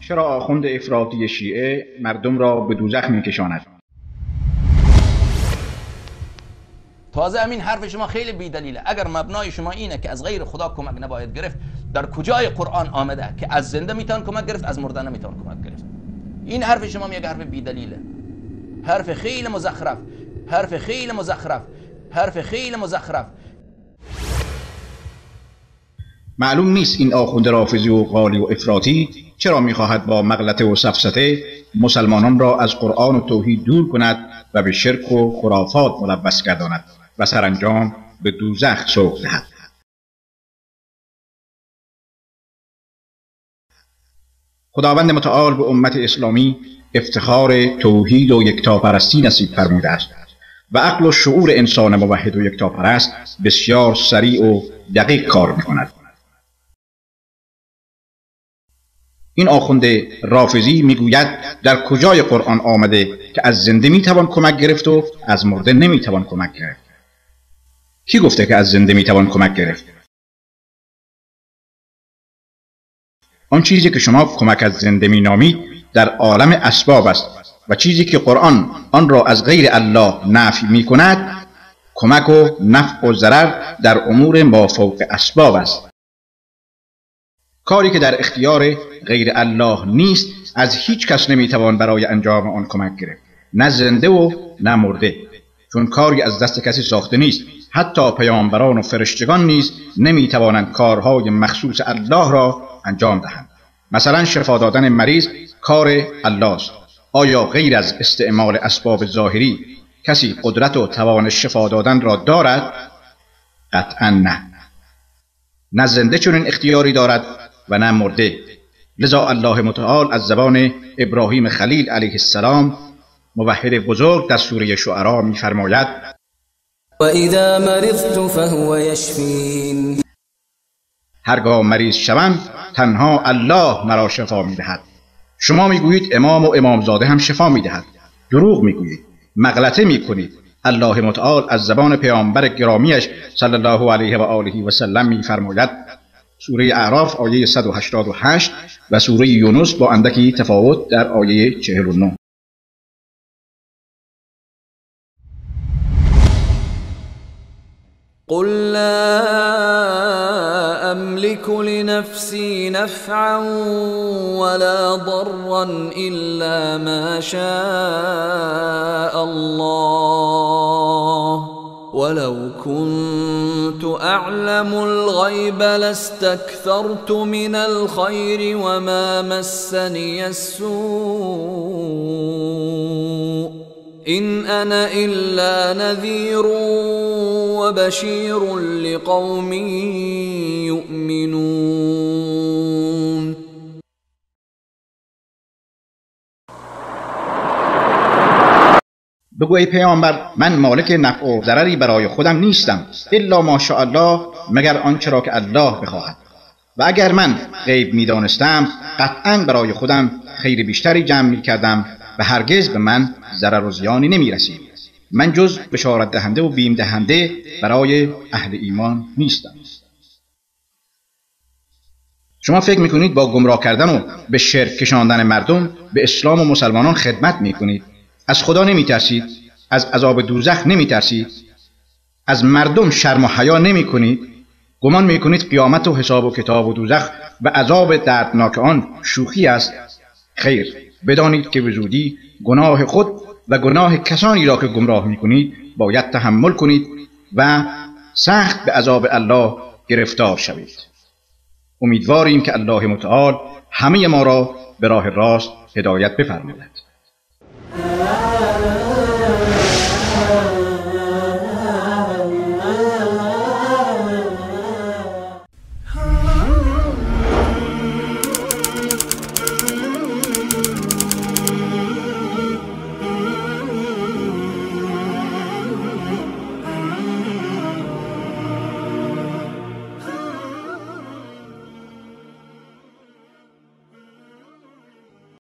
چرا آخوند افراطی شیعه مردم را به دوزخ می‌کشاند؟ تازه همین حرف شما خیلی بی‌دلیله. اگر مبنای شما اینه که از غیر خدا کمک نباید گرفت، در کجای قرآن آمده که از زنده میتوان کمک گرفت، از مرده نمیتوان کمک گرفت؟ این حرف شما میگه حرف بی‌دلیله، حرف خیلی مزخرف، حرف خیلی مزخرف، حرف خیلی مزخرف. معلوم نیست این آخوند رافضی و غالی و افراطی چرا میخواهد با مغلطه و سفسطه مسلمانان را از قرآن و توحید دور کند و به شرک و خرافات ملبس گرداند و سرانجام به دوزخ سوق دهد. خداوند متعال به امت اسلامی افتخار توحید و یکتاپرستی نصیب فرموده است و عقل و شعور انسان موحد و یکتاپرست بسیار سریع و دقیق کار میکند. این آخوند رافضی میگوید در کجای قرآن آمده که از زنده میتوان کمک گرفت و از مرده نمیتوان کمک گرفت؟ کی گفته که از زنده میتوان کمک گرفت؟ آن چیزی که شما کمک از زنده مینامید در عالم اسباب است و چیزی که قرآن آن را از غیر الله نفی میکند کمک و نفع و ضرر در امور مافوق اسباب است. کاری که در اختیار غیر الله نیست از هیچ کس نمیتوان برای انجام آن کمک گرفت، نه زنده و نه مرده، چون کاری از دست کسی ساخته نیست. حتی پیامبران و فرشتگان نیز نمیتوانند کارهای مخصوص الله را انجام دهند. مثلا شفا دادن مریض کار الله است. آیا غیر از استعمال اسباب ظاهری کسی قدرت و توان شفا دادن را دارد؟ قطعا نه. نه زنده چنین اختیاری دارد و نه مرده. لذا الله متعال از زبان ابراهیم خلیل علیه السلام موحد بزرگ در سوره شعراء می‌فرماید: و اذا مرضت فهو یشفین. هرگاه مریض شوم تنها الله مرا شفا می‌دهد. شما میگویید امام و امامزاده هم شفا می‌دهد. دروغ میگویید، مغلطه میکنید. الله متعال از زبان پیامبر گرامیش صلی الله علیه و آله و سلم می‌فرماید، سوره اعراف آیه 188 و سوره یونس با اندکی تفاوت در آیه 49. قل لا أملك لنفسي نفعا ولا ضرا إلا ما شاء الله ولو كنت أعلم الغيب لاستكثرت من الخير وما مسني السوء إن أنا إلا نذير وبشير لقوم يؤمنون. بگو ای پیامبر، من مالک نفع و ضرری برای خودم نیستم الا ماشاء الله، مگر آنچه را که الله بخواهد. و اگر من غیب میدانستم قطعا برای خودم خیر بیشتری جمع میکردم و هرگز به من ضرر و زیانی نمیرسید. من جز بشارت دهنده و بیم دهنده برای اهل ایمان نیستم. شما فکر میکنید با گمراه کردن و به شرک کشاندن مردم به اسلام و مسلمانان خدمت میکنید؟ از خدا نمیترسید؟ از عذاب دوزخ نمیترسید؟ از مردم شرم و حیا نمیکنید؟ گمان میکنید قیامت و حساب و کتاب و دوزخ و عذاب دردناک آن شوخی است؟ خیر، بدانید که به زودی گناه خود و گناه کسانی را که گمراه میکنید باید تحمل کنید و سخت به عذاب الله گرفتار شوید. امیدواریم که الله متعال همه ما را به راه راست هدایت بفرماید.